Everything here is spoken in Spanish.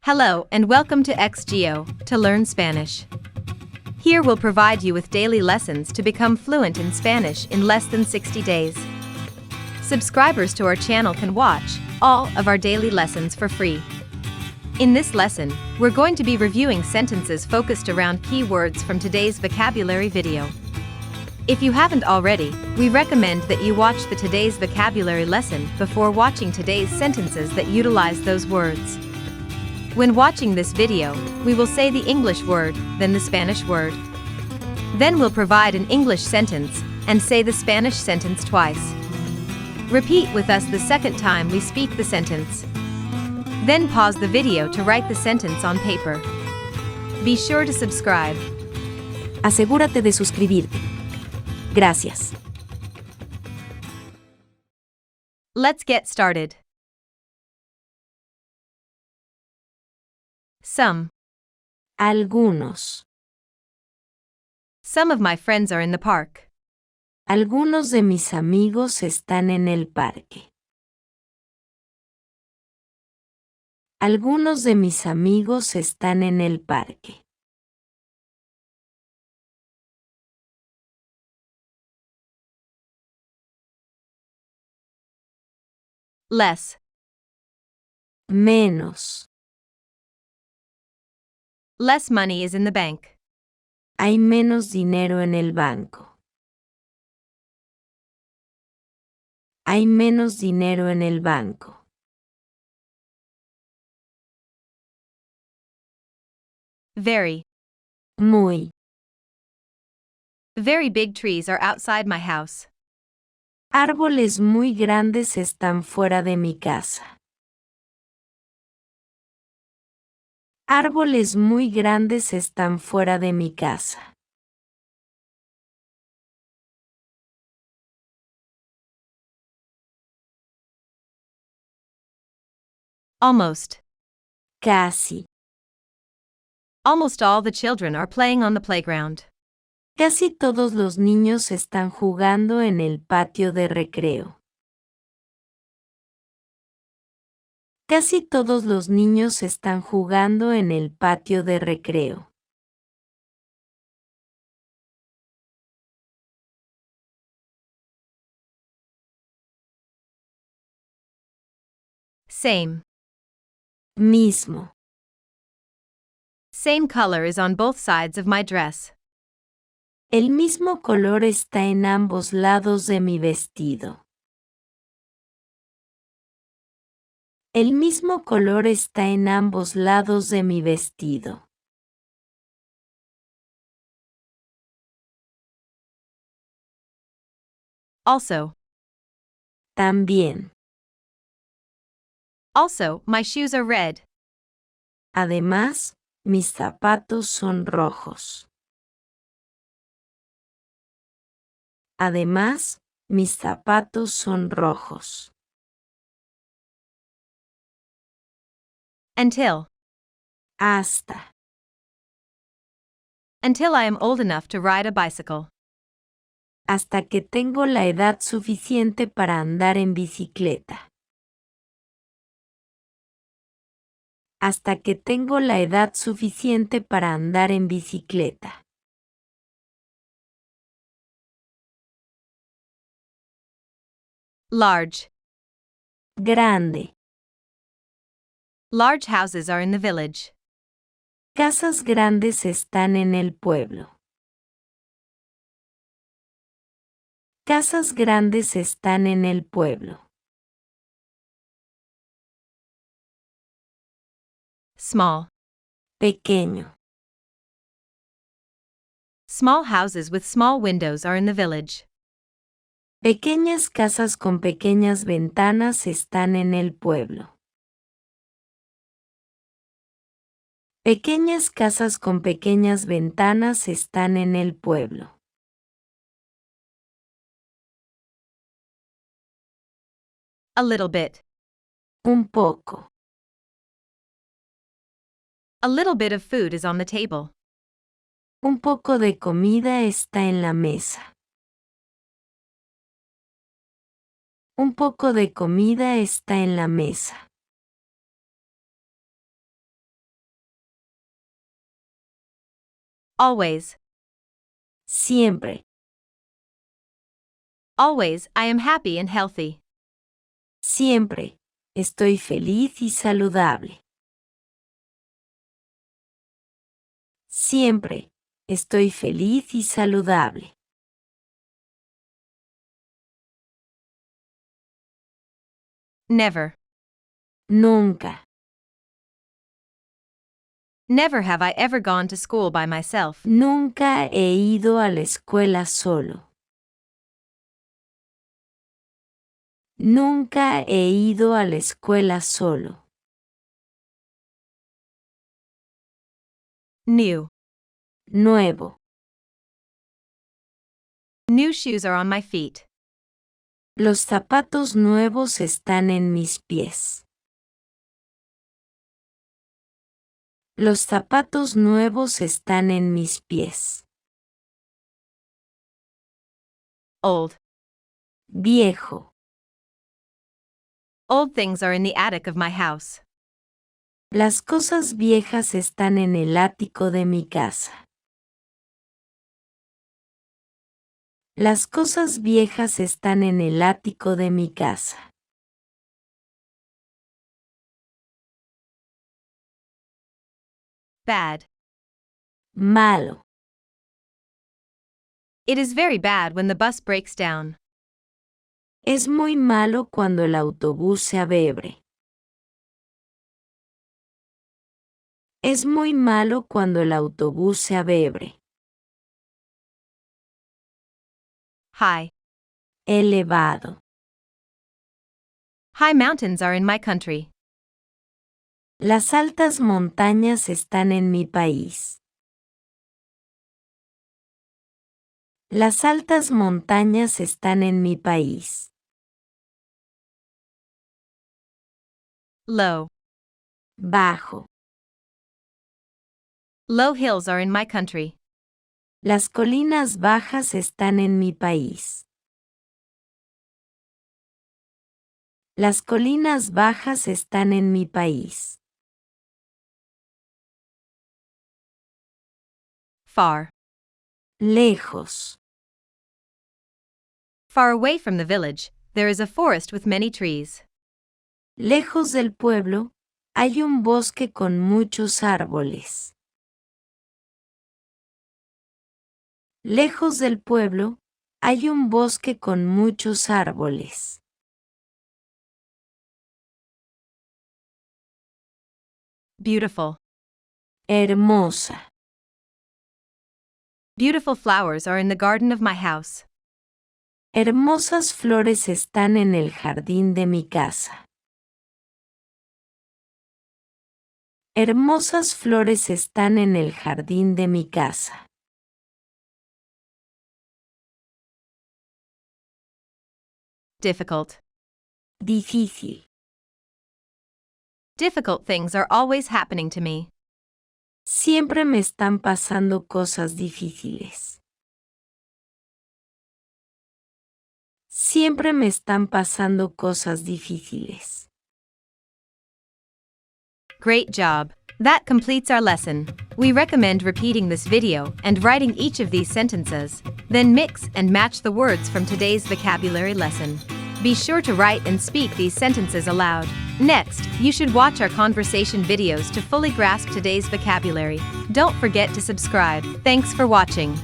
Hello and welcome to X-Geo, to learn Spanish. Here we'll provide you with daily lessons to become fluent in Spanish in less than 60 days. Subscribers to our channel can watch all of our daily lessons for free. In this lesson, we're going to be reviewing sentences focused around key words from today's vocabulary video. If you haven't already, we recommend that you watch the today's vocabulary lesson before watching today's sentences that utilize those words. When watching this video, we will say the English word, then the Spanish word. Then we'll provide an English sentence and say the Spanish sentence twice. Repeat with us the second time we speak the sentence. Then pause the video to write the sentence on paper. Be sure to subscribe. Asegúrate de suscribirte. Gracias. Let's get started. Some. Algunos. Some of my friends are in the park. Algunos de mis amigos están en el parque. Algunos de mis amigos están en el parque. Less. Menos. Less money is in the bank. Hay menos dinero en el banco. Hay menos dinero en el banco. Very. Muy. Very big trees are outside my house. Árboles muy grandes están fuera de mi casa. Árboles muy grandes están fuera de mi casa. Almost. Casi. Almost all the children are playing on the playground. Casi todos los niños están jugando en el patio de recreo. Casi todos los niños están jugando en el patio de recreo. Same. Mismo. Same color is on both sides of my dress. El mismo color está en ambos lados de mi vestido. El mismo color está en ambos lados de mi vestido. Also. También. Also, my shoes are red. Además, mis zapatos son rojos. Además, mis zapatos son rojos. Until. Hasta. Until I am old enough to ride a bicycle. Hasta que tengo la edad suficiente para andar en bicicleta. Hasta que tengo la edad suficiente para andar en bicicleta. Large. Grande. Large houses are in the village. Casas grandes están en el pueblo. Casas grandes están en el pueblo. Small. Pequeño. Small houses with small windows are in the village. Pequeñas casas con pequeñas ventanas están en el pueblo. Pequeñas casas con pequeñas ventanas están en el pueblo. A little bit. Un poco. A little bit of food is on the table. Un poco de comida está en la mesa. Un poco de comida está en la mesa. Always. Siempre. Always, I am happy and healthy. Siempre. Estoy feliz y saludable. Siempre. Estoy feliz y saludable. Never. Nunca. Never have I ever gone to school by myself. Nunca he ido a la escuela solo. Nunca he ido a la escuela solo. New. Nuevo. New shoes are on my feet. Los zapatos nuevos están en mis pies. Los zapatos nuevos están en mis pies. Old. Viejo. Old things are in the attic of my house. Las cosas viejas están en el ático de mi casa. Las cosas viejas están en el ático de mi casa. Bad. Malo. It is very bad when the bus breaks down. Es muy malo cuando el autobús se abebre. Es muy malo cuando el autobús se abebre. High. Elevado. High mountains are in my country. Las altas montañas están en mi país. Las altas montañas están en mi país. Low. Bajo. Low hills are in my country. Las colinas bajas están en mi país. Las colinas bajas están en mi país. Far. Lejos. Far away from the village, there is a forest with many trees. Lejos del pueblo, hay un bosque con muchos árboles. Lejos del pueblo, hay un bosque con muchos árboles. Beautiful. Hermosa. Beautiful flowers are in the garden of my house. Hermosas flores están en el jardín de mi casa. Hermosas flores están en el jardín de mi casa. Difficult. Difícil. Difficult things are always happening to me. Siempre me están pasando cosas difíciles. Siempre me están pasando cosas difíciles. Great job! That completes our lesson. We recommend repeating this video and writing each of these sentences, then mix and match the words from today's vocabulary lesson. Be sure to write and speak these sentences aloud. Next, you should watch our conversation videos to fully grasp today's vocabulary. Don't forget to subscribe. Thanks for watching.